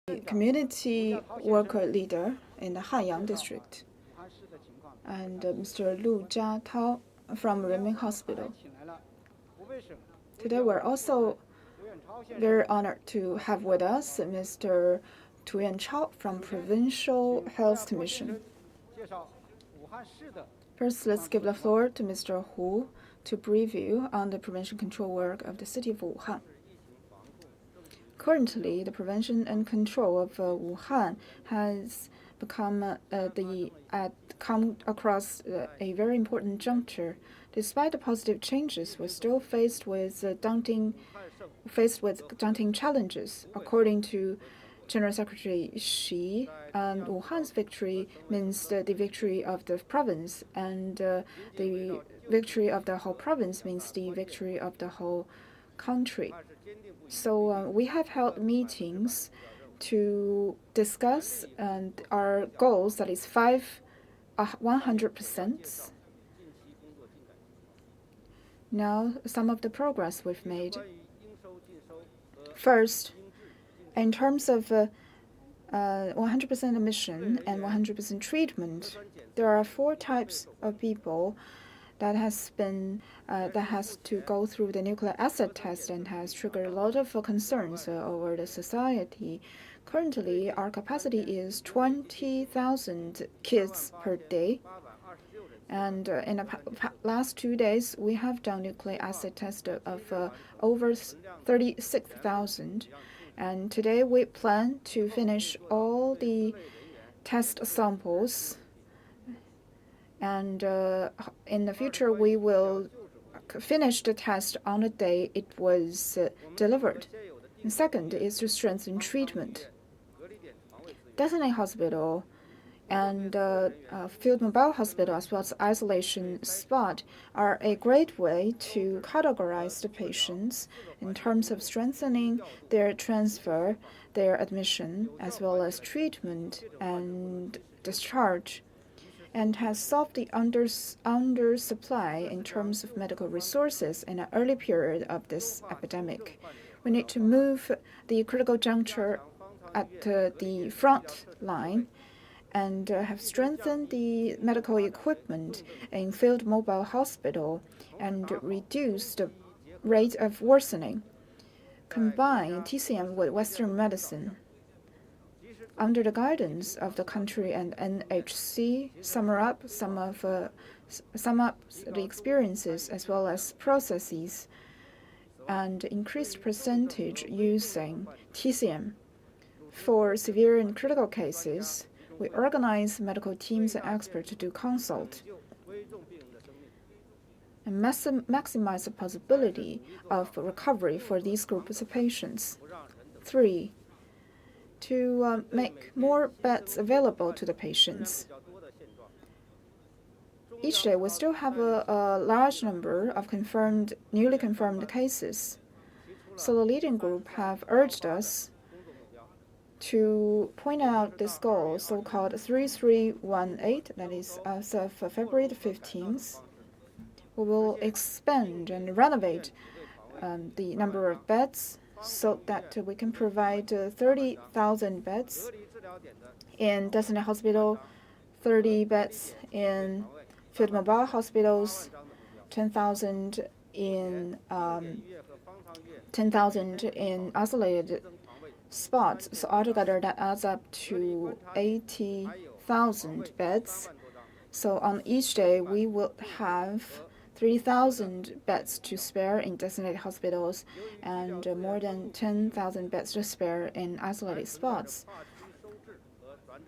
community worker leader in the Hanyang district, and Mr. Lu Jiatao from Renmin Hospital. Today we're also very honored to have with us Mr. Tu Yanchao from Provincial Health Commission. First, let's give the floor to Mr. Hu to brief you on the prevention control work of the city of Wuhan. Currently, the prevention and control of Wuhan has come across a very important juncture. Despite the positive changes, we're still faced with daunting challenges. According to General Secretary Xi, Wuhan's victory means the victory of the province, and the victory of the whole province means the victory of the whole country. So we have held meetings to discuss our goals, that is 100%. Now, some of the progress we've made. First, in terms of 100% admission and 100% treatment, there are 4 types of people that has to go through the nucleic acid test and has triggered a lot of concerns over the society. Currently, our capacity is 20,000 kits per day. And in the last 2 days, we have done nucleic acid test of over 36,000. And today, we plan to finish all the test samples. And in the future, we will finish the test on the day it was delivered. And second is to strengthen treatment. Designated hospital and field mobile hospital, as well as isolation spot, are a great way to categorize the patients in terms of strengthening their transfer, their admission, as well as treatment and discharge, and has solved the undersupply in terms of medical resources in an early period of this epidemic. We need to move the critical juncture at the front line and have strengthened the medical equipment in field mobile hospital and reduce the rate of worsening. Combine TCM with Western medicine. Under the guidance of the country and NHC, sum up the experiences as well as processes, and increased percentage using TCM. For severe and critical cases, we organize medical teams and experts to do consult and maximize the possibility of recovery for these groups of patients. 3. To make more beds available to the patients. Each day, we still have a large number of newly confirmed cases. So the leading group have urged us to point out this goal, so-called 3318, that is as of February the 15th. We will expand and renovate the number of beds so that we can provide 30,000 beds in designated hospital, 30 beds in field mobile hospitals, 10,000 in isolated spots. So altogether, that adds up to 80,000 beds. So on each day, we will have 3,000 beds to spare in designated hospitals and more than 10,000 beds to spare in isolated spots.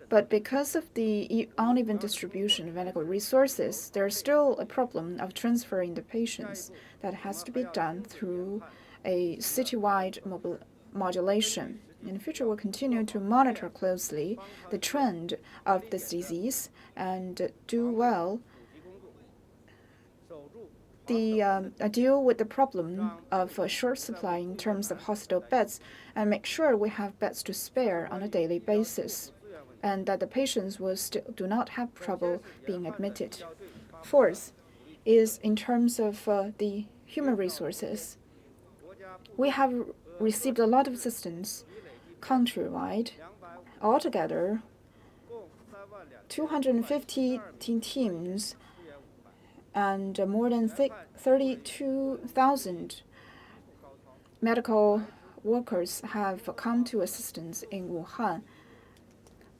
But because of the uneven distribution of medical resources, there's still a problem of transferring the patients that has to be done through a citywide modulation. In the future, we'll continue to monitor closely the trend of this disease and do well deal with the problem of a short supply in terms of hospital beds and make sure we have beds to spare on a daily basis and that the patients do not have trouble being admitted. Fourth is in terms of the human resources. We have received a lot of assistance countrywide. Altogether, 250 teams and more than 32,000 medical workers have come to assistance in Wuhan.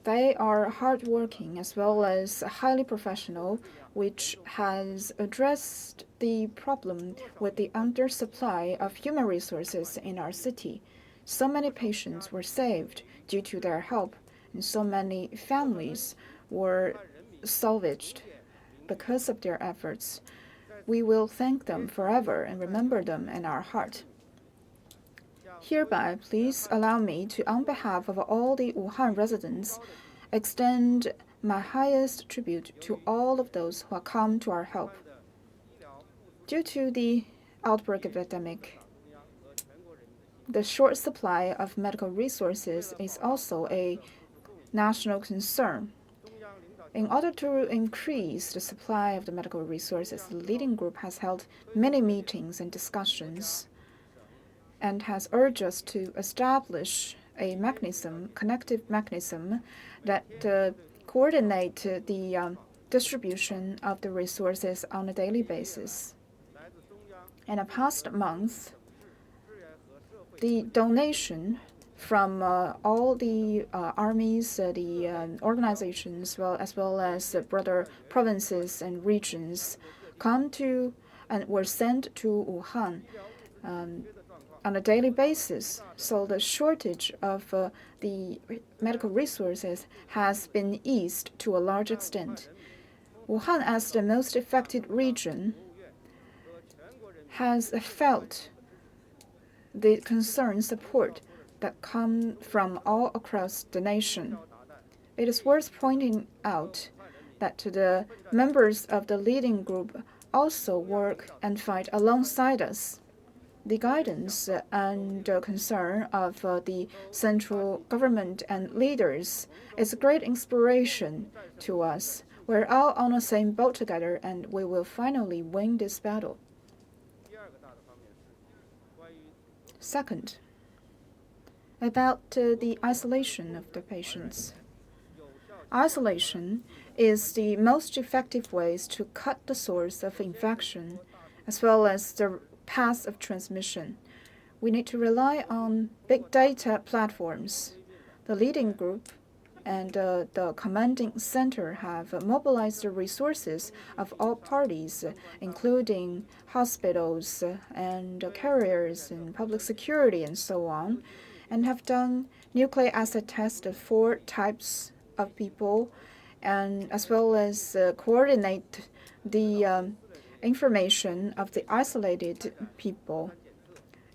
They are hardworking as well as highly professional, which has addressed the problem with the undersupply of human resources in our city. So many patients were saved due to their help, and so many families were salvaged because of their efforts. We will thank them forever and remember them in our heart. Hereby, please allow me to, on behalf of all the Wuhan residents, extend my highest tribute to all of those who have come to our help. Due to the outbreak of the epidemic, the short supply of medical resources is also a national concern. In order to increase the supply of the medical resources, the leading group has held many meetings and discussions and has urged us to establish a mechanism, connective mechanism, that coordinate the distribution of the resources on a daily basis. In the past month, the donation from all the armies, the organizations, as well as brother provinces and regions, come to and were sent to Wuhan on a daily basis. So the shortage of the medical resources has been eased to a large extent. Wuhan, as the most affected region, has felt the concerned support that come from all across the nation. It is worth pointing out that the members of the leading group also work and fight alongside us. The guidance and concern of the central government and leaders is a great inspiration to us. We're all on the same boat together, and we will finally win this battle. Second, about the isolation of the patients. Isolation is the most effective way to cut the source of infection as well as the path of transmission. We need to rely on big data platforms. The leading group and the commanding center have mobilized the resources of all parties, including hospitals and carriers and public security and so on, and have done nucleic acid tests of 4 types of people, and as well as coordinate the information of the isolated people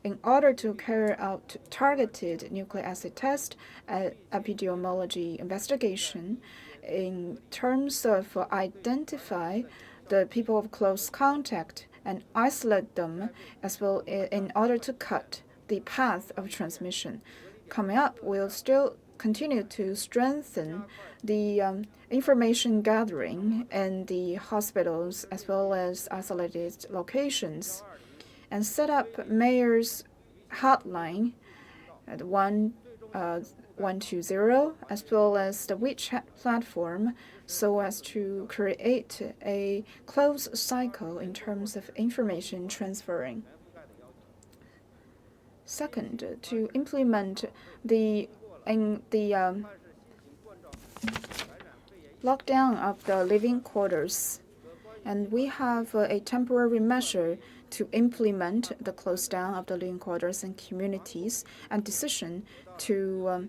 in order to carry out targeted nucleic acid test epidemiology investigation in terms of identify the people of close contact and isolate them as well in order to cut the path of transmission. Coming up, we'll still continue to strengthen the information gathering in the hospitals as well as isolated locations, and set up mayor's hotline at 120 as well as the WeChat platform, so as to create a closed cycle in terms of information transferring. Second, to implement the lockdown of the living quarters, and we have a temporary measure to implement the close down of the living quarters and communities, and decision to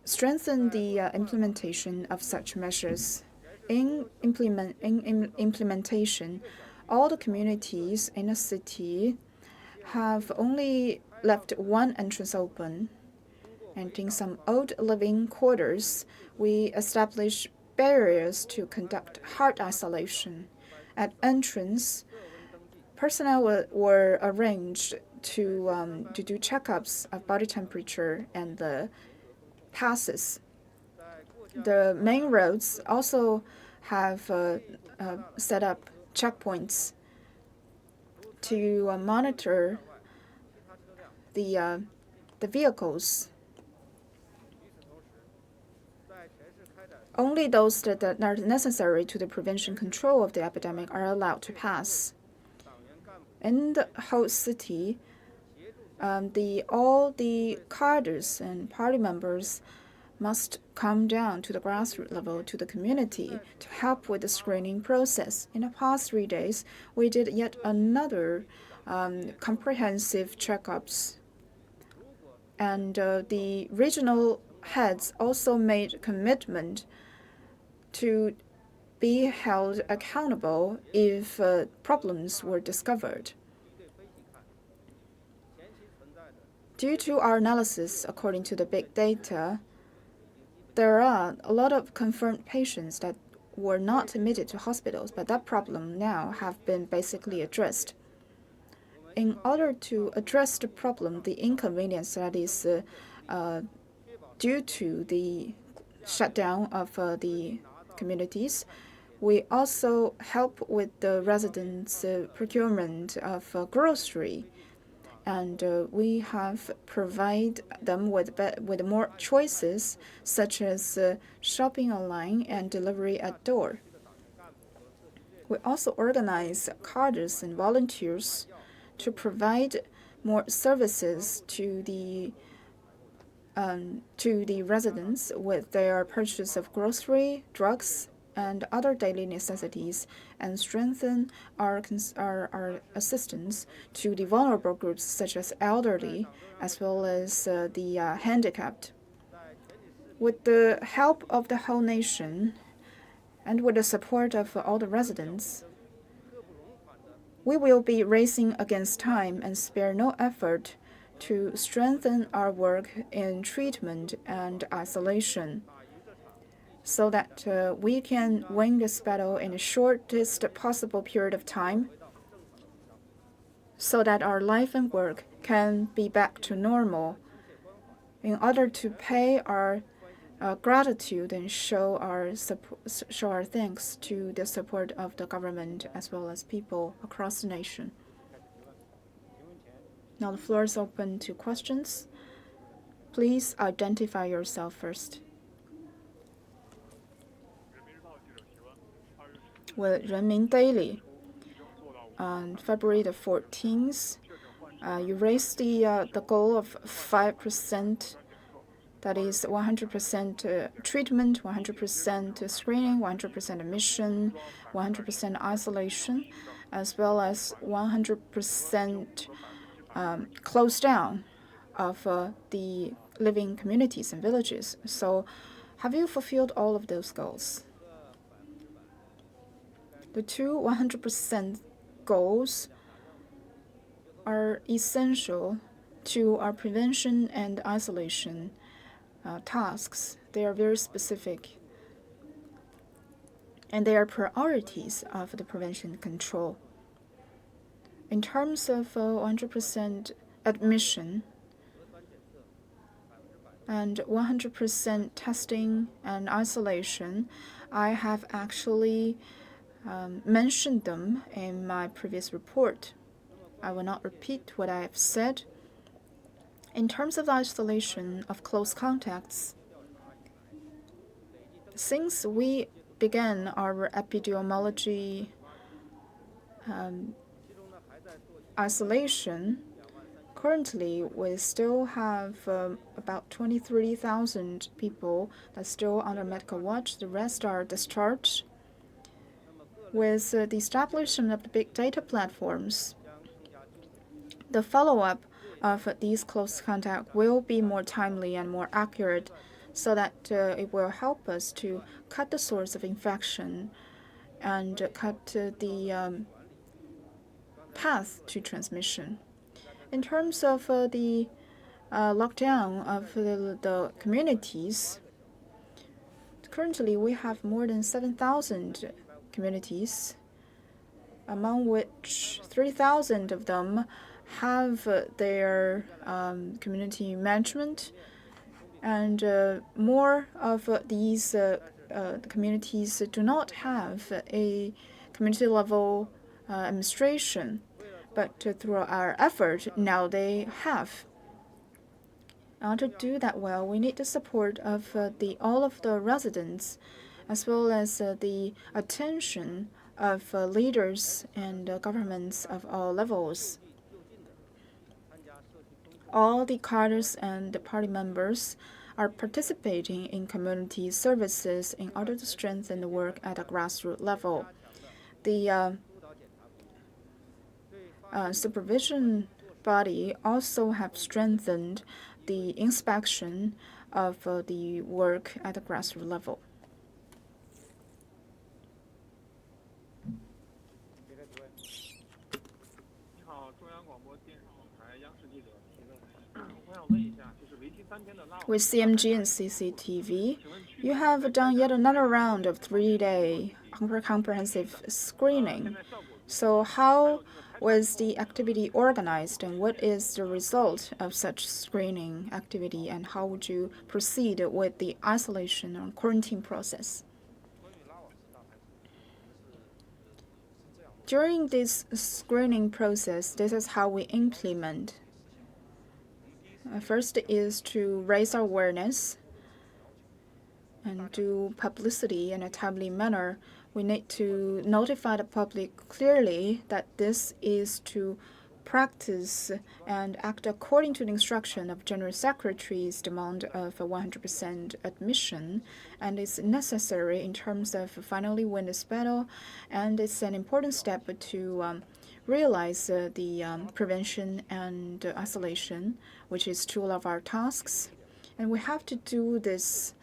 strengthen the implementation of such measures. In implementation, all the communities in a city have only left one entrance open, and in some old living quarters, we establish barriers to conduct hard isolation. At entrance, personnel were arranged to do checkups of body temperature and the passes. The main roads also have set up checkpoints to monitor the the vehicles. Only those that are necessary to the prevention control of the epidemic are allowed to pass. In the whole city, all the cadres and party members must come down to the grassroots level, to the community, to help with the screening process. In the past 3 days, we did yet another comprehensive checkups. And the regional heads also made commitment to be held accountable if problems were discovered. Due to our analysis, according to the big data, there are a lot of confirmed patients that were not admitted to hospitals, but that problem now have been basically addressed. In order to address the problem, the inconvenience that is due to the shutdown of the communities, we also help with the residents' procurement of grocery. And we have provided them with more choices, such as shopping online and delivery at door. We also organize cadres and volunteers to provide more services to the residents with their purchase of grocery, drugs, and other daily necessities, and strengthen our assistance to the vulnerable groups such as elderly as well as the handicapped. With the help of the whole nation and with the support of all the residents, we will be racing against time and spare no effort to strengthen our work in treatment and isolation, so that we can win this battle in the shortest possible period of time, so that our life and work can be back to normal, in order to pay our gratitude and show our thanks to the support of the government as well as people across the nation. Now the floor is open to questions. Please identify yourself first. With Renmin Daily, on February the 14th, you raised the goal of 5%, that is 100% treatment, 100% screening, 100% admission, 100% isolation, as well as 100% close down of the living communities and villages. So have you fulfilled all of those goals? The two 100% goals are essential to our prevention and isolation tasks. They are very specific, and they are priorities of the prevention control. In terms of 100% admission and 100% testing and isolation, I have actually mentioned them in my previous report. I will not repeat what I have said. In terms of the isolation of close contacts, since we began our epidemiology isolation, currently we still have about 23,000 people that's still under medical watch. The rest are discharged. With the establishment of the big data platforms, the follow-up of these close contacts will be more timely and more accurate, so that it will help us to cut the source of infection and cut the path to transmission. In terms of the lockdown of the communities, currently we have more than 7,000 communities, among which 3,000 of them have their community management, and more of these communities do not have a community-level administration, but through our effort, now they have. In order to do that well, we need the support of all of the residents, as well as the attention of leaders and governments of all levels. All the cadres and the party members are participating in community services in order to strengthen the work at a grassroots level. The supervision body also have strengthened the inspection of the work at the grassroots level. With CMG and CCTV, you have done yet another round of 3-day comprehensive screening. So how was the activity organized, and what is the result of such screening activity, and how would you proceed with the isolation or quarantine process? During this screening process, this is how we implement. First is to raise awareness and do publicity in a timely manner. We need to notify the public clearly that this is to practice and act according to the instruction of General Secretary's demand of 100% admission, and it's necessary in terms of finally win this battle, and it's an important step to realize the prevention and isolation, which is two of our tasks. And we have to do this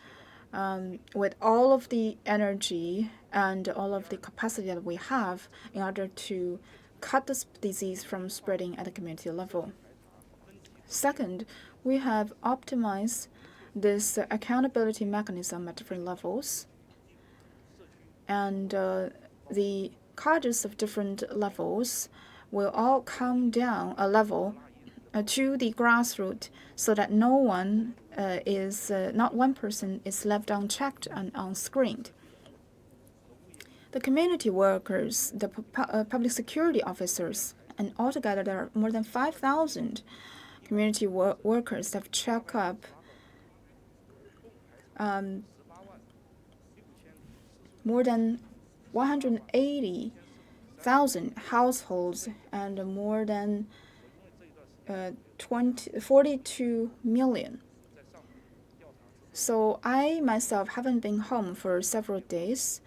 with all of the energy and all of the capacity that we have in order to cut this disease from spreading at the community level. Second, we have optimized this accountability mechanism at different levels, and the cadres of different levels will all come down a level to the grassroots, so that not one person is left unchecked and unscreened. The community workers, the public security officers, and altogether there are more than 5,000 community workers that have checked up more than 180,000 households and more than 42 million. So I myself haven't been home for several days,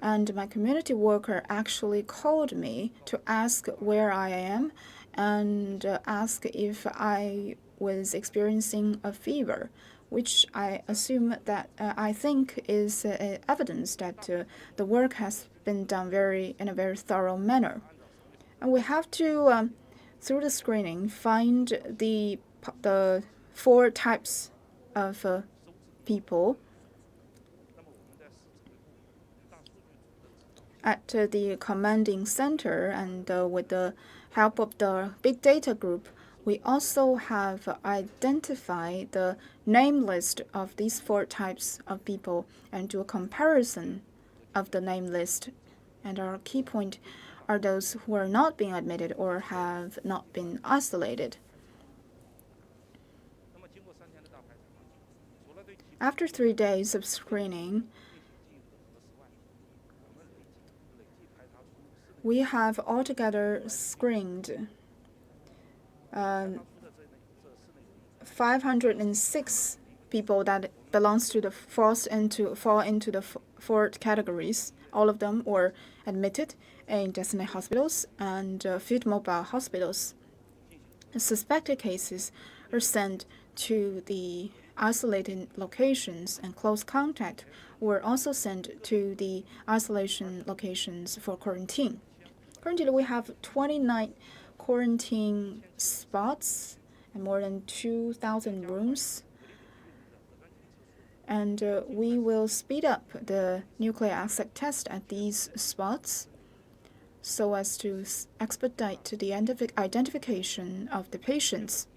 and my community worker actually called me to ask where I am and ask if I was experiencing a fever, which I assume that I think is evidence that the work has been done in a very thorough manner. And we have to, through the screening, find the 4 types of people at the commanding center, and with the help of the big data group, we also have identified the name list of these 4 types of people and do a comparison of the name list. And our key point are those who are not being admitted or have not been isolated. After 3 days of screening, we have altogether screened 506 people that belongs to fall into the 4 categories. All of them were admitted in designated hospitals and field mobile hospitals. The suspected cases are sent to the isolated locations, and close contact were also sent to the isolation locations for quarantine. Currently, we have 29 quarantine spots and more than 2,000 rooms. And we will speed up the nucleic acid test at these spots so as to expedite the identification of the patients.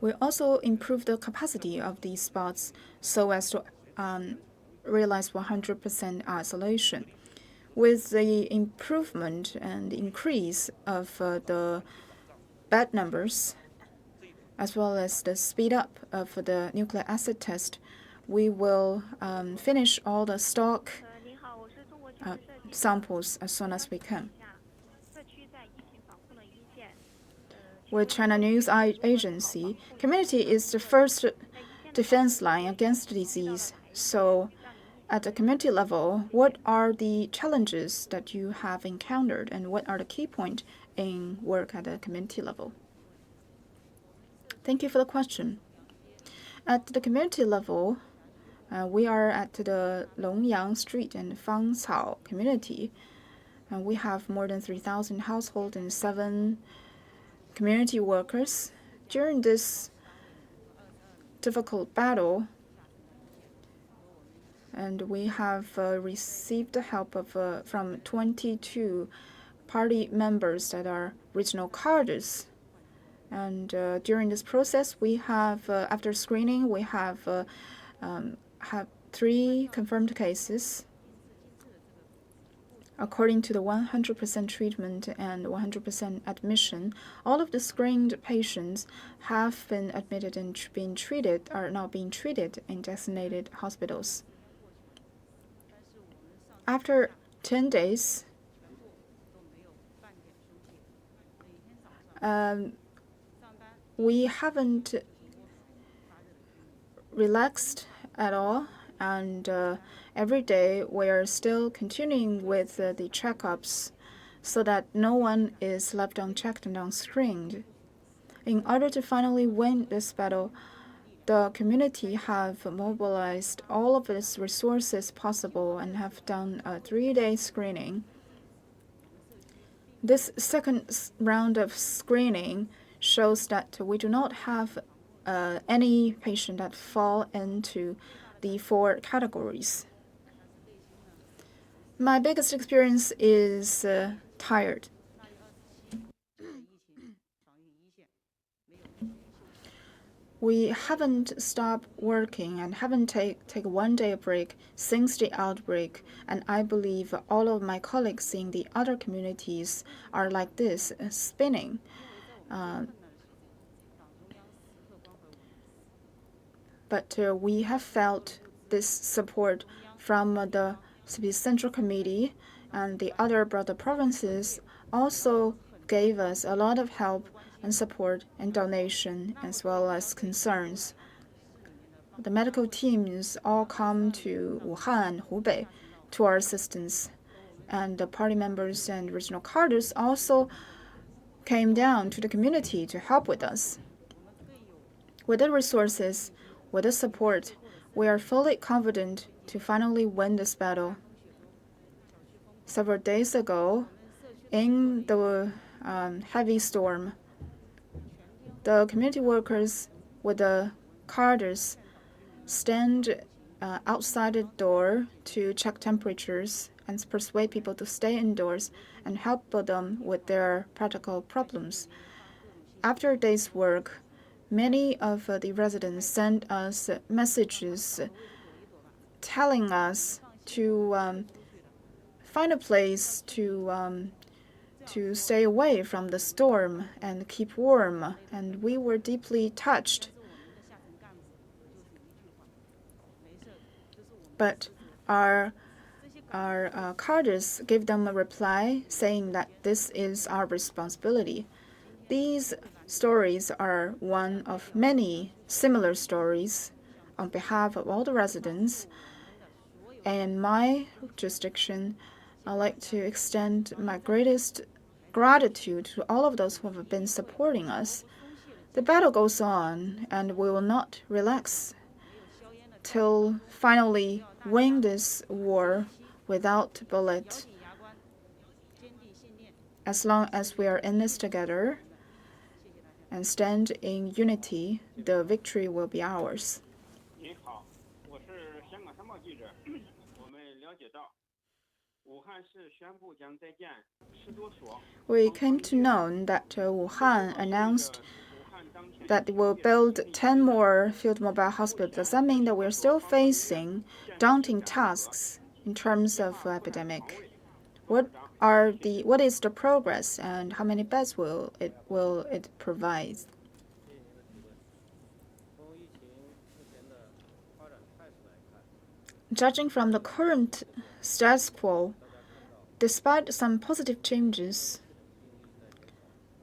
We also improve the capacity of these spots so as to realize 100% isolation. With the improvement and increase of the bed numbers, as well as the speed up of the nucleic acid test, we will finish all the stock samples as soon as we can. With China News Agency, community is the first defense line against the disease. So at the community level, what are the challenges that you have encountered and what are the key points in work at the community level? Thank you for the question. At the community level, we are at the Longyang Street and Fangcao community. We have more than 3,000 households and 7 community workers. During this difficult battle, and we have received the help of from 22 party members that are regional cadres. And during this process, we have, after screening, we have 3 confirmed cases. According to the 100% treatment and 100% admission, all of the screened patients have been admitted and are now being treated in designated hospitals. After 10 days, we haven't relaxed at all, and every day we are still continuing with the checkups so that no one is left unchecked and unscreened. In order to finally win this battle, the community have mobilized all of its resources possible and have done a 3-day screening. This second round of screening shows that we do not have any patient that fall into the 4 categories. My biggest experience is tired. We haven't stopped working and haven't take 1 day break since the outbreak, and I believe all of my colleagues in the other communities are like this, spinning. But we have felt this support from the Central Committee, and the other brother provinces also gave us a lot of help and support and donation as well as concerns. The medical teams all come to Wuhan, Hubei, to our assistance, and the party members and regional cadres also came down to the community to help with us. With the resources, with the support, we are fully confident to finally win this battle. Several days ago, in the heavy storm, the community workers with the cadres stand outside the door to check temperatures and persuade people to stay indoors and help them with their practical problems. After a day's work, many of the residents sent us messages telling us to find a place to stay away from the storm and keep warm, and we were deeply touched. But our cadres gave them a reply saying that this is our responsibility. These stories are one of many similar stories on behalf of all the residents. In my jurisdiction, I'd like to extend my greatest gratitude to all of those who have been supporting us. The battle goes on, and we will not relax till finally win this war without bullet. As long as we are in this together and stand in unity, the victory will be ours. We came to know that Wuhan announced that it will build 10 more field mobile hospitals. Does that mean that we're still facing daunting tasks in terms of epidemic? What is the progress and how many beds will it provide? Judging from the current status quo, despite some positive changes,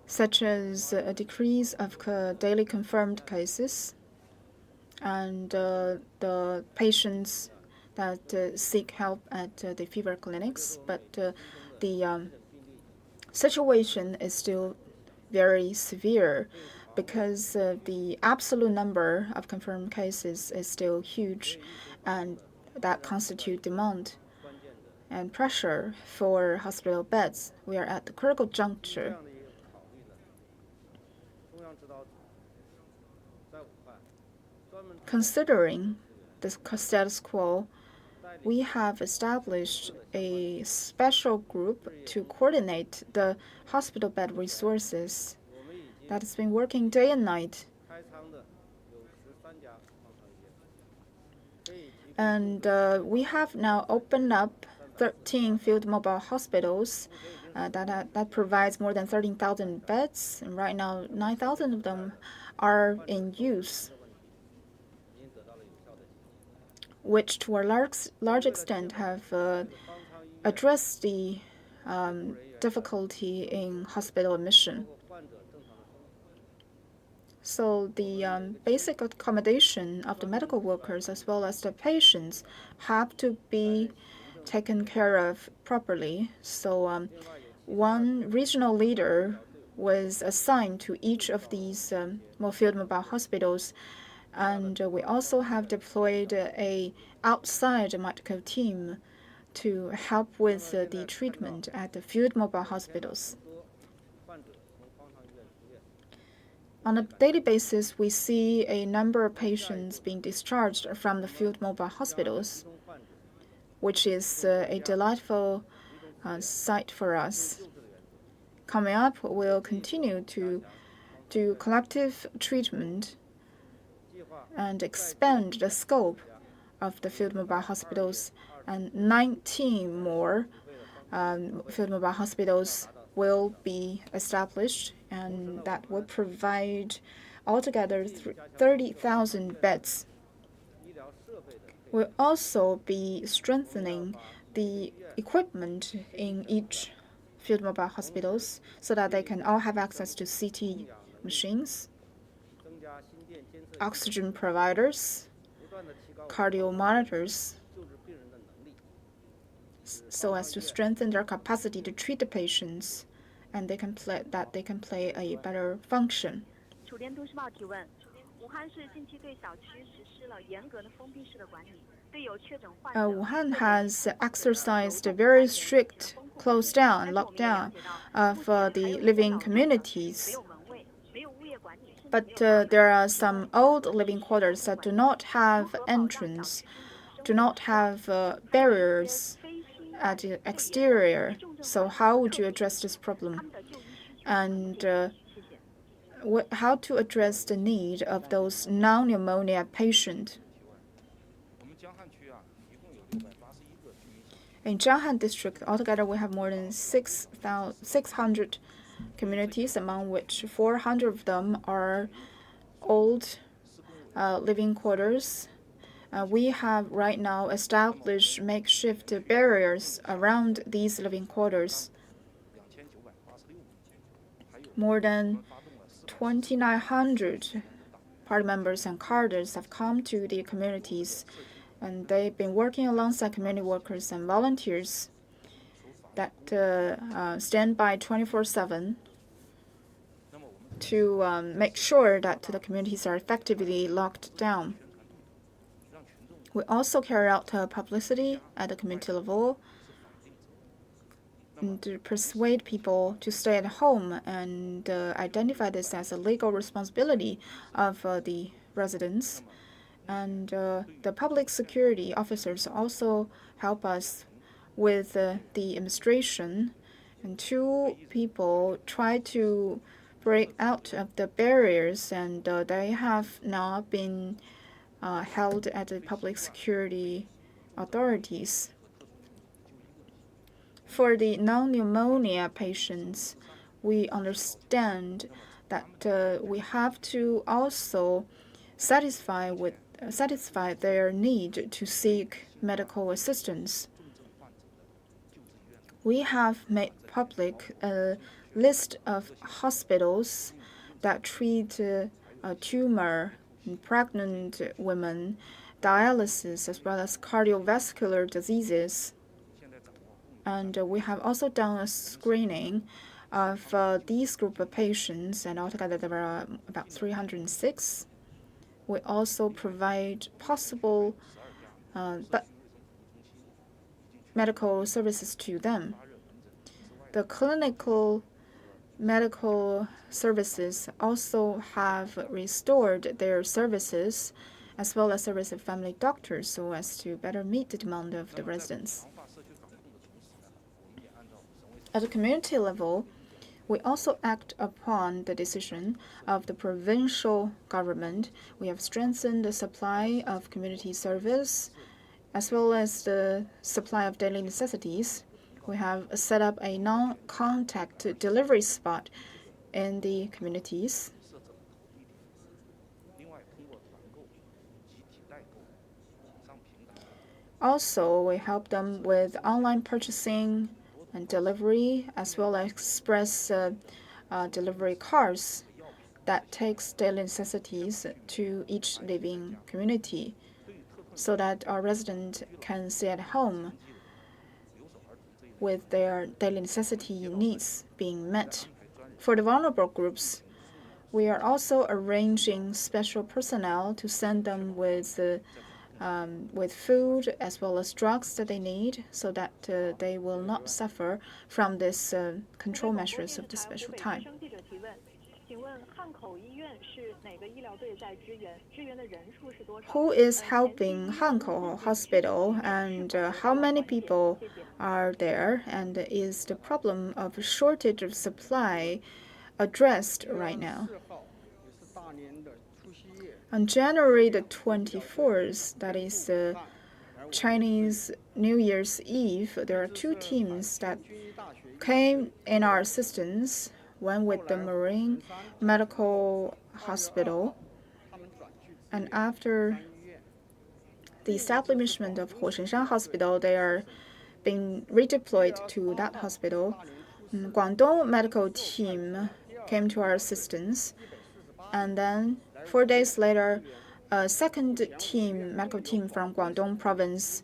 such as a decrease of daily confirmed cases and the patients that seek help at the fever clinics, but the situation is still very severe because the absolute number of confirmed cases is still huge, and that constitute demand and pressure for hospital beds. We are at the critical juncture. Considering the status quo, we have established a special group to coordinate the hospital bed resources that has been working day and night. And we have now opened up 13 field mobile hospitals that provides more than 13,000 beds. And right now, 9,000 of them are in use, which to a large extent have addressed the difficulty in hospital admission. So the basic accommodation of the medical workers as well as the patients have to be taken care of properly. So one regional leader was assigned to each of these field mobile hospitals, and we also have deployed a outside medical team to help with the treatment at the field mobile hospitals. On a daily basis, we see a number of patients being discharged from the field mobile hospitals, which is a delightful sight for us. Coming up, we'll continue to do collective treatment and expand the scope of the field mobile hospitals, and 19 more field mobile hospitals will be established, and that will provide altogether 30,000 beds. We'll also be strengthening the equipment in each field mobile hospitals so that they can all have access to CT machines, oxygen providers, cardio monitors, so as to strengthen their capacity to treat the patients, and they can play a better function. Wuhan has exercised a very strict close down, lockdown of the living communities. But there are some old living quarters that do not have entrance, do not have barriers at the exterior. So how would you address this problem? And how to address the need of those non-pneumonia patients? In Jianghan district, altogether we have more than 600 communities, among which 400 of them are old living quarters. We have right now established makeshift barriers around these living quarters. More than 2,900 party members and cadres have come to the communities, and they've been working alongside community workers and volunteers that stand by 24/7 to make sure that the communities are effectively locked down. We also carry out publicity at the community level and to persuade people to stay at home and identify this as a legal responsibility of the residents. And the public security officers also help us with the administration. And 2 people try to break out of the barriers, and they have now been held at the public security authorities. For the non-pneumonia patients, we understand that we have to also satisfy with satisfy their need to seek medical assistance. We have made public a list of hospitals that treat tumor in pregnant women, dialysis, as well as cardiovascular diseases. And we have also done a screening of these group of patients, and altogether there are about 306. We also provide possible medical services to them. The clinical medical services also have restored their services, as well as service of family doctors, so as to better meet the demand of the residents. At the community level, we also act upon the decision of the provincial government. We have strengthened the supply of community service, as well as the supply of daily necessities. We have set up a non-contact delivery spot in the communities. Also, we help them with online purchasing and delivery, as well as express delivery cars that takes daily necessities to each living community, so that our residents can stay at home with their daily necessity needs being met. For the vulnerable groups, we are also arranging special personnel to send them with food as well as drugs that they need, so that they will not suffer from this control measures of the special time. Who is helping Hankou Hospital, and how many people are there, and is the problem of shortage of supply addressed right now? On January the 24th, that is Chinese New Year's Eve, there are two teams that came in our assistance, one with the Marine Medical Hospital, and after the establishment of Huoshenshan Hospital, they are being redeployed to that hospital. Guangdong medical team came to our assistance, and then 4 days later, a second medical team from Guangdong Province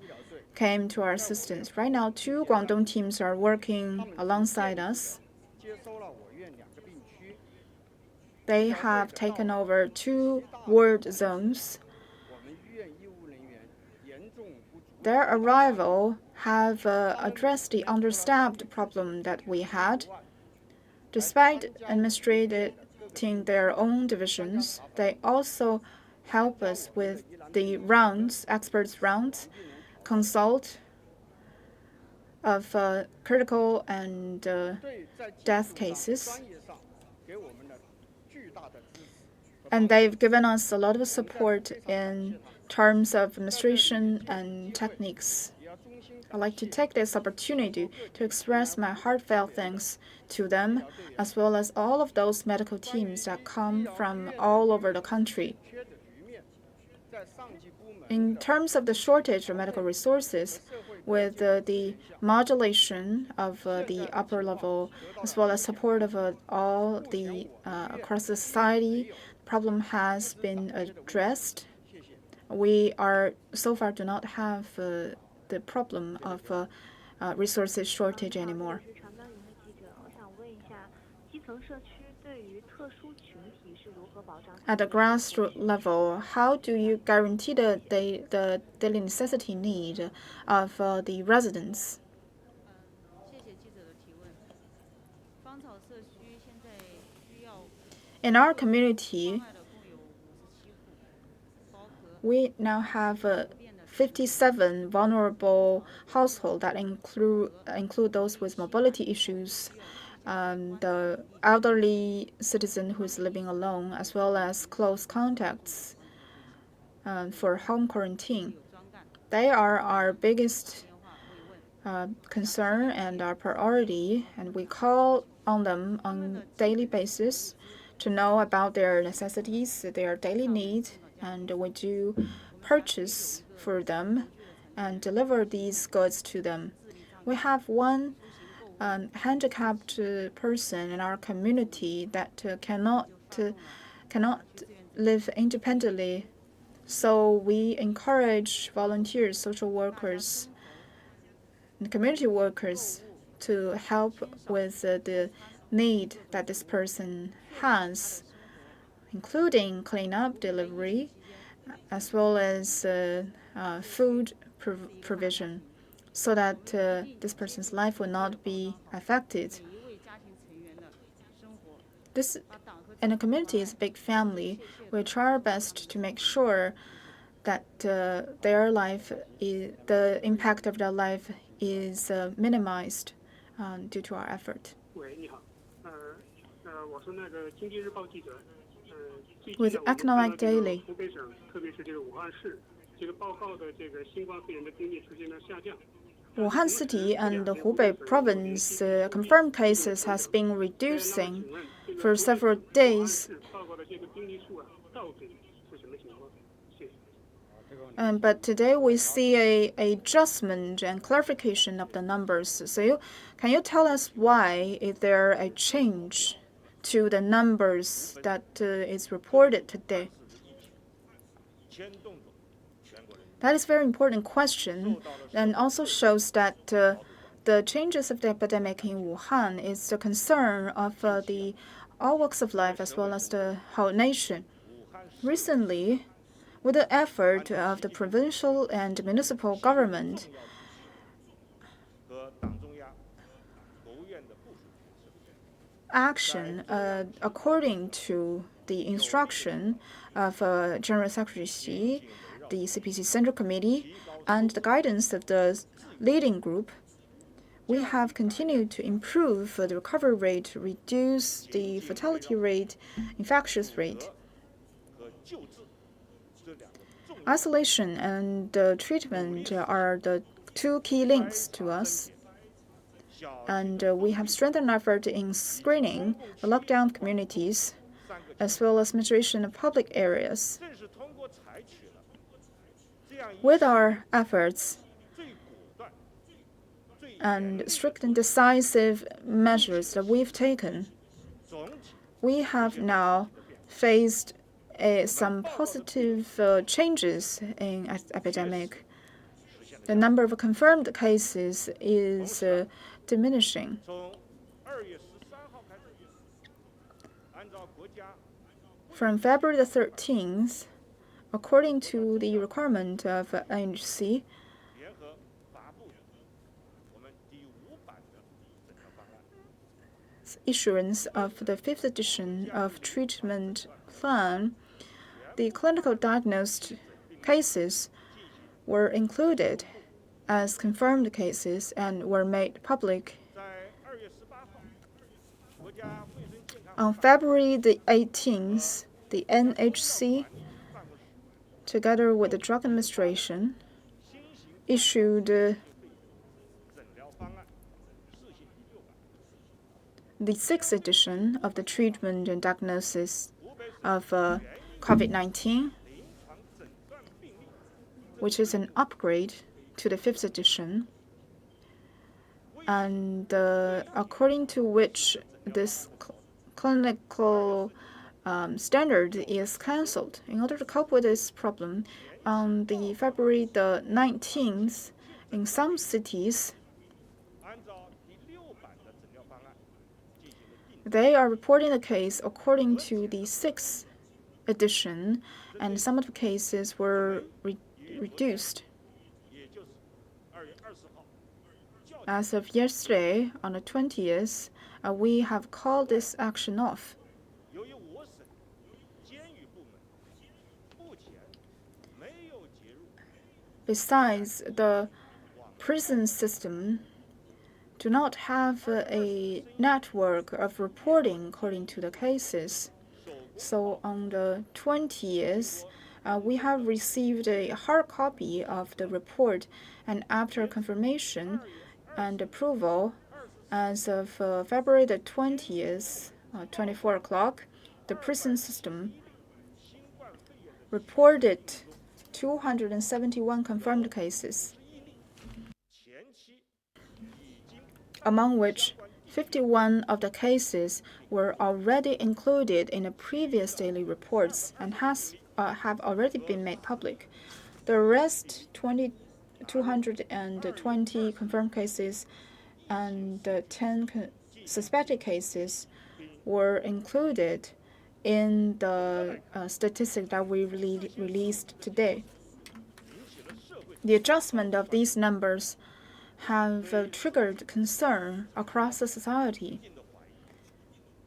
came to our assistance. Right now, two Guangdong teams are working alongside us. They have taken over two ward zones. Their arrival have addressed the understaffed problem that we had. Despite administrating their own divisions, they also help us with the experts rounds, consult of critical and death cases. And they've given us a lot of support in terms of administration and techniques. I'd like to take this opportunity to express my heartfelt thanks to them, as well as all of those medical teams that come from all over the country. In terms of the shortage of medical resources, with the modulation of the upper level, as well as support of all the across the society, the problem has been addressed. We are so far do not have the problem of resources shortage anymore. At the grassroots level, how do you guarantee the daily necessity need of the residents? In our community, we now have 57 vulnerable households that include those with mobility issues, the elderly citizen who is living alone, as well as close contacts for home quarantine. They are our biggest concern and our priority, and we call on them on a daily basis to know about their necessities, their daily needs, and we do purchase for them and deliver these goods to them. We have one handicapped person in our community that cannot live independently. So we encourage volunteers, social workers, and community workers to help with the need that this person has, including cleanup, delivery, as well as food provision, so that this person's life will not be affected. This, and the community is a big family. We try our best to make sure that their life, the impact of their life, is minimized due to our effort. With Economic Daily. Wuhan City and the Hubei Province confirmed cases has been reducing for several days. But today we see a adjustment and clarification of the numbers. So can you tell us why is there a change to the numbers that is reported today? That is a very important question, and also shows that the changes of the epidemic in Wuhan is a concern of all walks of life as well as the whole nation. Recently, with the effort of the provincial and municipal government, action according to the instruction of General Secretary Xi, the CPC Central Committee, and the guidance of the leading group, we have continued to improve the recovery rate, reduce the fatality rate, infectious rate. Isolation and treatment are the two key links to us. And we have strengthened our effort in screening the lockdown communities, as well as maturation of public areas. With our efforts and strict and decisive measures that we've taken, we have now faced some positive changes in epidemic. The number of confirmed cases is diminishing. From February the 13th, according to the requirement of NHC, issuance of the 5th edition of treatment plan, the clinical diagnosed cases were included as confirmed cases and were made public. On February the 18th, the NHC, together with the Drug Administration, issued the 6th edition of the treatment and diagnosis of COVID-19, which is an upgrade to the 5th edition, and according to which this clinical standard is cancelled. In order to cope with this problem, on the February the 19th, in some cities, they are reporting the case according to the 6th edition, and some of the cases were reduced. As of yesterday, on the 20th, we have called this action off. Besides, the prison system do not have a network of reporting according to the cases. So on the 20th, we have received a hard copy of the report, and after confirmation and approval, as of February the 20th, 24 o'clock, the prison system reported 271 confirmed cases, among which 51 of the cases were already included in the previous daily reports and have already been made public. The rest, 220 confirmed cases and 10 suspected cases, were included in the statistic that we released today. The adjustment of these numbers have triggered concern across the society,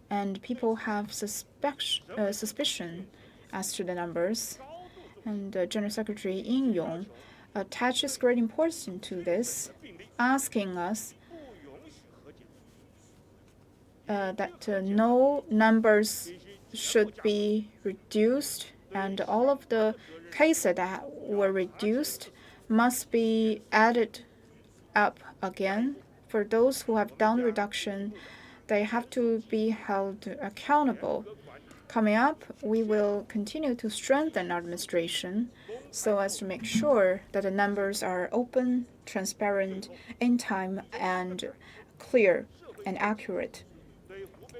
and people have suspicion as to the numbers. And General Secretary Yin Yong attaches great importance to this, asking us that no numbers should be reduced, and all of the cases that were reduced must be added up again. For those who have done reduction, they have to be held accountable. Coming up, we will continue to strengthen our administration so as to make sure that the numbers are open, transparent, in time, and clear and accurate.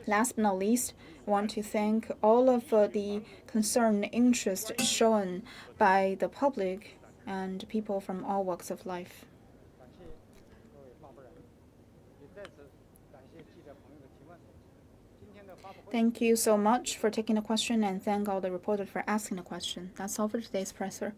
Last but not least, I want to thank all of the concern and interest shown by the public and people from all walks of life. Thank you so much for taking the question, and thank all the reporters for asking the question. That's all for today's presser.